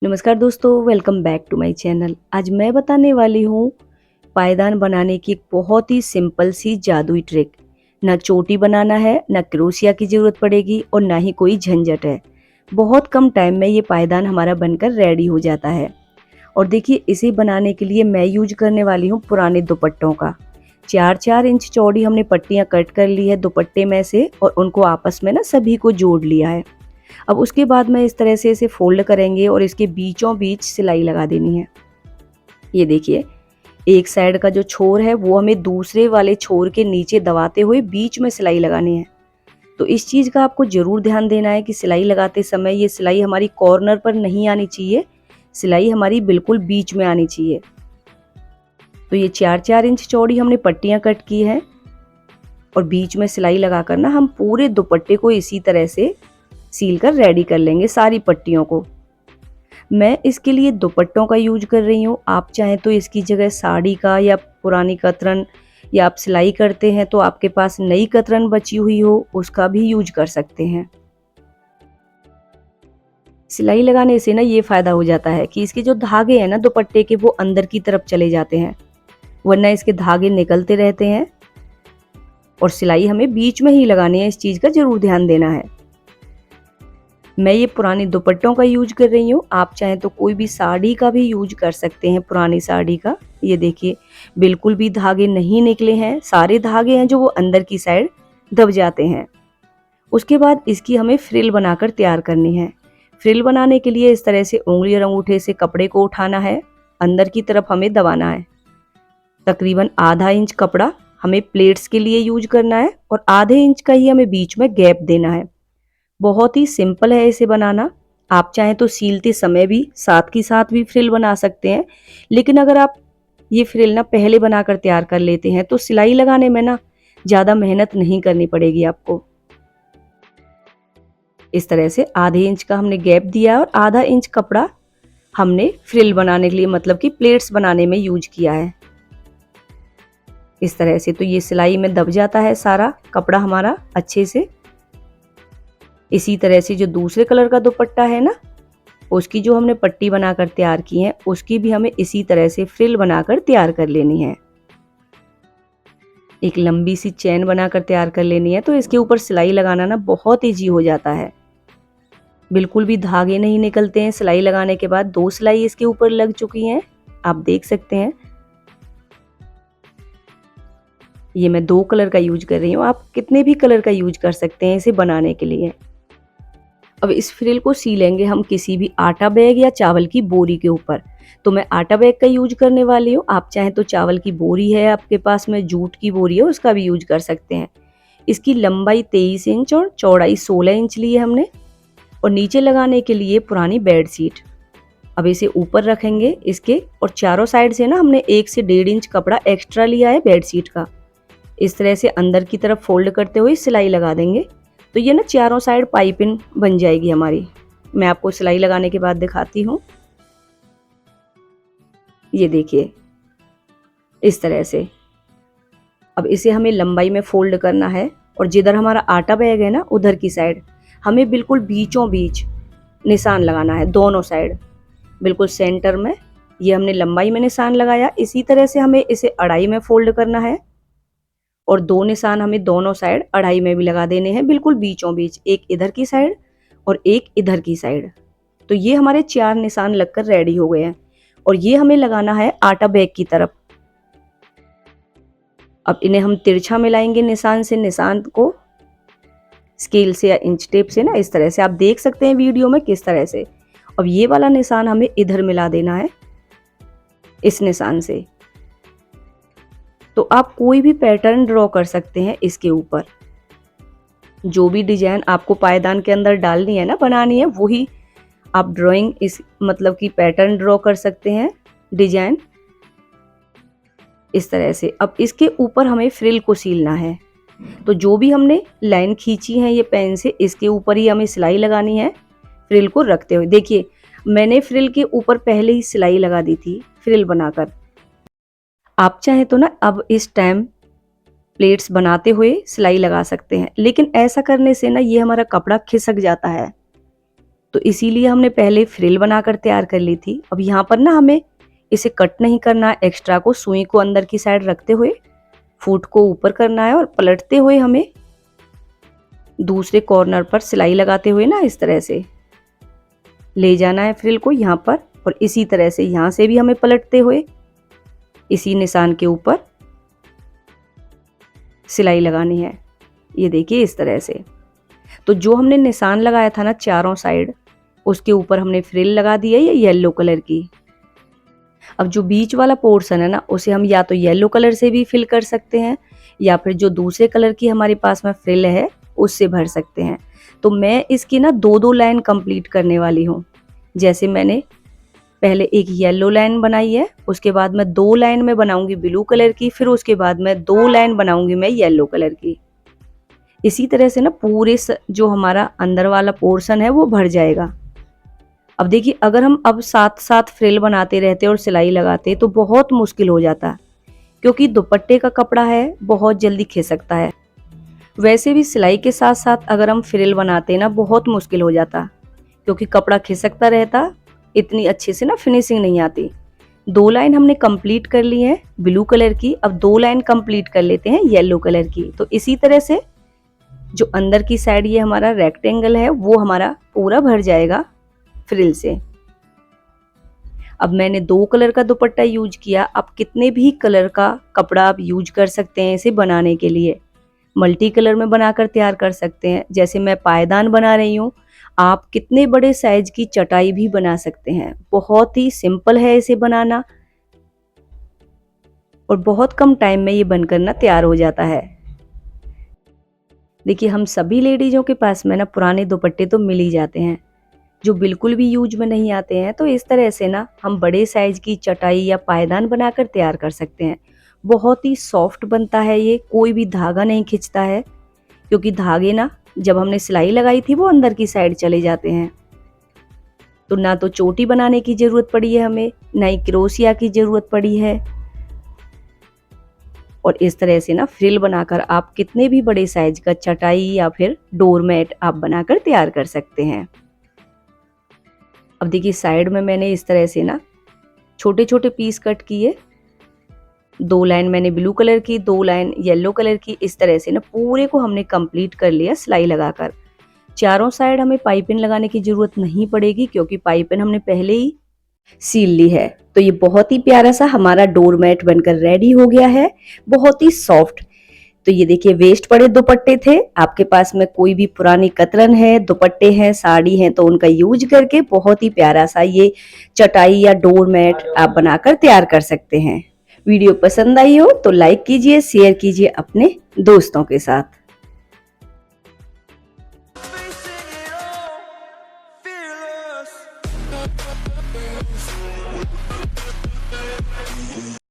नमस्कार दोस्तों, welcome back to my channel. आज मैं बताने वाली हूँ पायदान बनाने की एक बहुत ही सिंपल सी जादुई ट्रिक। ना चोटी बनाना है, ना क्रोशिया की ज़रूरत पड़ेगी और ना ही कोई झंझट है। बहुत कम टाइम में ये पायदान हमारा बनकर रेडी हो जाता है। और देखिए, इसे बनाने के लिए मैं यूज करने वाली हूँ पुराने दुपट्टों का। 4-4 इंच चौड़ी हमने पट्टियाँ कट कर ली है दुपट्टे में से और उनको आपस में ना सभी को जोड़ लिया है। अब उसके बाद में इस तरह से इसे फोल्ड करेंगे और इसके बीचों बीच सिलाई लगा देनी है। ये देखिए, एक साइड का जो छोर है वो हमें दूसरे वाले छोर के नीचे दबाते हुए बीच में सिलाई लगानी है। तो इस चीज़ का आपको ज़रूर ध्यान देना है कि सिलाई लगाते समय ये सिलाई हमारी कॉर्नर पर नहीं आनी चाहिए, सिलाई हमारी बिल्कुल बीच में आनी चाहिए। तो ये 4-4 इंच चौड़ी हमने पट्टियाँ कट की हैं और बीच में सिलाई लगाकर ना हम पूरे दुपट्टे को इसी तरह से सील कर रेडी कर लेंगे सारी पट्टियों को। मैं इसके लिए दुपट्टों का यूज कर रही हूँ। आप चाहें तो इसकी जगह साड़ी का या पुरानी कतरन या आप सिलाई करते हैं तो आपके पास नई कतरन बची हुई हो उसका भी यूज कर सकते हैं। सिलाई लगाने से ना ये फायदा हो जाता है कि इसके जो धागे हैं ना दुपट्टे के वो अंदर की तरफ चले जाते हैं, वरना इसके धागे निकलते रहते हैं। और सिलाई हमें बीच में ही लगानी है, इस चीज़ का जरूर ध्यान देना है। मैं ये पुरानी दुपट्टों का यूज कर रही हूँ। आप चाहें तो कोई भी साड़ी का भी यूज कर सकते हैं, पुरानी साड़ी का। ये देखिए, बिल्कुल भी धागे नहीं निकले हैं, सारे धागे हैं जो वो अंदर की साइड दब जाते हैं। उसके बाद इसकी हमें फ्रिल बनाकर तैयार करनी है। फ्रिल बनाने के लिए इस तरह से उंगली और अंगूठे से कपड़े को उठाना है, अंदर की तरफ हमें दबाना है। तकरीबन आधा इंच कपड़ा हमें प्लेट्स के लिए यूज करना है और आधे इंच का ही हमें बीच में गैप देना है। बहुत ही सिंपल है इसे बनाना। आप चाहें तो सीलते समय भी साथ की साथ भी फ्रिल बना सकते हैं, लेकिन अगर आप ये फ्रिल ना पहले बनाकर तैयार कर लेते हैं तो सिलाई लगाने में ना ज़्यादा मेहनत नहीं करनी पड़ेगी आपको। इस तरह से आधे इंच का हमने गैप दिया और आधा इंच कपड़ा हमने फ्रिल बनाने के लिए मतलब कि प्लेट्स बनाने में यूज किया है। इस तरह से तो ये सिलाई में दब जाता है सारा कपड़ा हमारा अच्छे से। इसी तरह से जो दूसरे कलर का दुपट्टा है ना, उसकी जो हमने पट्टी बनाकर तैयार की है उसकी भी हमें इसी तरह से फ्रिल बनाकर तैयार कर लेनी है। एक लंबी सी चेन बनाकर तैयार कर लेनी है। तो इसके ऊपर सिलाई लगाना ना बहुत ईजी हो जाता है, बिल्कुल भी धागे नहीं निकलते हैं। सिलाई लगाने के बाद 2 सिलाई इसके ऊपर लग चुकी हैं, आप देख सकते हैं। ये मैं 2 कलर का यूज कर रही हूँ, आप कितने भी कलर का यूज कर सकते हैं इसे बनाने के लिए। अब इस फ्रिल को सीलेंगे हम किसी भी आटा बैग या चावल की बोरी के ऊपर। तो मैं आटा बैग का यूज करने वाली हूँ। आप चाहें तो चावल की बोरी है आपके पास में, जूट की बोरी है, उसका भी यूज कर सकते हैं। इसकी लंबाई 23 इंच और चौड़ाई 16 इंच ली है हमने। और नीचे लगाने के लिए पुरानी बेड शीट। अब इसे ऊपर रखेंगे इसके और चारों साइड से ना हमने 1 से 1.5 इंच कपड़ा एक्स्ट्रा लिया है बेड शीट का। इस तरह से अंदर की तरफ फोल्ड करते हुए सिलाई लगा देंगे। तो ये ना चारों साइड पाइपिंग बन जाएगी हमारी। मैं आपको सिलाई लगाने के बाद दिखाती हूँ। ये देखिए, इस तरह से। अब इसे हमें लंबाई में फोल्ड करना है और जिधर हमारा आटा बैग है ना उधर की साइड हमें बिल्कुल बीचों बीच निशान लगाना है, दोनों साइड बिल्कुल सेंटर में। ये हमने लंबाई में निशान लगाया। इसी तरह से हमें इसे अढ़ाई में फोल्ड करना है और 2 निशान हमें दोनों साइड अढ़ाई में भी लगा देने हैं, बिल्कुल बीचों बीच, एक इधर की साइड और एक इधर की साइड। तो ये हमारे 4 निशान लगकर रेडी हो गए हैं और ये हमें लगाना है आटा बैग की तरफ। अब इन्हें हम तिरछा मिलाएंगे निशान से निशान को, स्केल से या इंच टेप से ना, इस तरह से। आप देख सकते हैं वीडियो में किस तरह से। अब ये वाला निशान हमें इधर मिला देना है इस निशान से। तो आप कोई भी पैटर्न ड्रॉ कर सकते हैं इसके ऊपर। जो भी डिजाइन आपको पायदान के अंदर डालनी है ना, बनानी है, वही आप ड्राइंग इस मतलब कि पैटर्न ड्रॉ कर सकते हैं, डिजाइन इस तरह से। अब इसके ऊपर हमें फ्रिल को सीलना है। तो जो भी हमने लाइन खींची है ये पेन से, इसके ऊपर ही हमें सिलाई लगानी है फ्रिल को रखते हुए। देखिए, मैंने फ्रिल के ऊपर पहले ही सिलाई लगा दी थी फ्रिल बनाकर। आप चाहें तो ना अब इस टाइम प्लेट्स बनाते हुए सिलाई लगा सकते हैं, लेकिन ऐसा करने से ना ये हमारा कपड़ा खिसक जाता है। तो इसीलिए हमने पहले फ्रिल बनाकर तैयार कर ली थी। अब यहाँ पर ना हमें इसे कट नहीं करना, एक्स्ट्रा को सुई को अंदर की साइड रखते हुए फूट को ऊपर करना है और पलटते हुए हमें दूसरे कॉर्नर पर सिलाई लगाते हुए ना इस तरह से ले जाना है फ्रिल को यहाँ पर, और इसी तरह से यहाँ से भी हमें पलटते हुए इसी निशान के ऊपर सिलाई लगानी है। ये देखिए इस तरह से। तो जो हमने निशान लगाया था ना चारों साइड, उसके ऊपर हमने फ्रिल लगा दी है ये येलो कलर की। अब जो बीच वाला पोर्शन है ना, उसे हम या तो येलो कलर से भी फिल कर सकते हैं या फिर जो दूसरे कलर की हमारे पास में फ्रिल है उससे भर सकते हैं। तो मैं इसकी ना दो दो लाइन कंप्लीट करने वाली हूँ। जैसे मैंने पहले एक येलो लाइन बनाई है, उसके बाद मैं दो लाइन में बनाऊंगी ब्लू कलर की, फिर उसके बाद मैं दो लाइन बनाऊंगी मैं येलो कलर की। इसी तरह से ना पूरे जो हमारा अंदर वाला पोर्शन है वो भर जाएगा। अब देखिए, अगर हम अब साथ साथ फ्रिल बनाते रहते और सिलाई लगाते तो बहुत मुश्किल हो जाता, क्योंकि दुपट्टे का कपड़ा है बहुत जल्दी खिसकता है। वैसे भी सिलाई के साथ साथ अगर हम फ्रिल बनाते ना बहुत मुश्किल हो जाता, क्योंकि कपड़ा खिसकता रहता, इतनी अच्छे से ना फिनिशिंग नहीं आती। दो लाइन हमने कंप्लीट कर ली है ब्लू कलर की, अब दो लाइन कंप्लीट कर लेते हैं येलो कलर की। तो इसी तरह से जो अंदर की साइड ये हमारा रेक्टेंगल है वो हमारा पूरा भर जाएगा फ्रिल से। अब मैंने दो कलर का दुपट्टा यूज किया। आप कितने भी कलर का कपड़ा आप यूज कर सकते हैं इसे बनाने के लिए, मल्टी कलर में बनाकर तैयार कर सकते हैं। जैसे मैं पायदान बना रही हूँ, आप कितने बड़े साइज की चटाई भी बना सकते हैं। बहुत ही सिंपल है इसे बनाना और बहुत कम टाइम में ये बनकर ना तैयार हो जाता है। देखिए, हम सभी लेडीजों के पास में ना पुराने दुपट्टे तो मिल ही जाते हैं जो बिल्कुल भी यूज में नहीं आते हैं। तो इस तरह से ना हम बड़े साइज की चटाई या पायदान बनाकर तैयार कर सकते हैं। बहुत ही सॉफ्ट बनता है ये, कोई भी धागा नहीं खिंचता है, क्योंकि धागे ना जब हमने सिलाई लगाई थी वो अंदर की साइड चले जाते हैं। तो ना तो चोटी बनाने की जरूरत पड़ी है हमें, ना ही क्रोशिया की जरूरत पड़ी है। और इस तरह से ना फ्रिल बनाकर आप कितने भी बड़े साइज का चटाई या फिर डोरमेट आप बनाकर तैयार कर सकते हैं। अब देखिए, साइड में मैंने इस तरह से ना छोटे छोटे पीस कट किए। दो लाइन मैंने ब्लू कलर की, दो लाइन येलो कलर की, इस तरह से ना पूरे को हमने कंप्लीट कर लिया सिलाई लगाकर। चारों साइड हमें पाइपिंग लगाने की जरूरत नहीं पड़ेगी, क्योंकि पाइपिंग हमने पहले ही सील ली है। तो ये बहुत ही प्यारा सा हमारा डोरमेट बनकर रेडी हो गया है, बहुत ही सॉफ्ट। तो ये देखिए, वेस्ट पड़े दुपट्टे थे, आपके पास में कोई भी पुरानी कतरन है, दुपट्टे हैं, साड़ी हैं, तो उनका यूज करके बहुत ही प्यारा सा ये चटाई या डोरमेट आप बनाकर तैयार कर सकते हैं। वीडियो पसंद आई हो तो लाइक कीजिए, शेयर कीजिए अपने दोस्तों के साथ।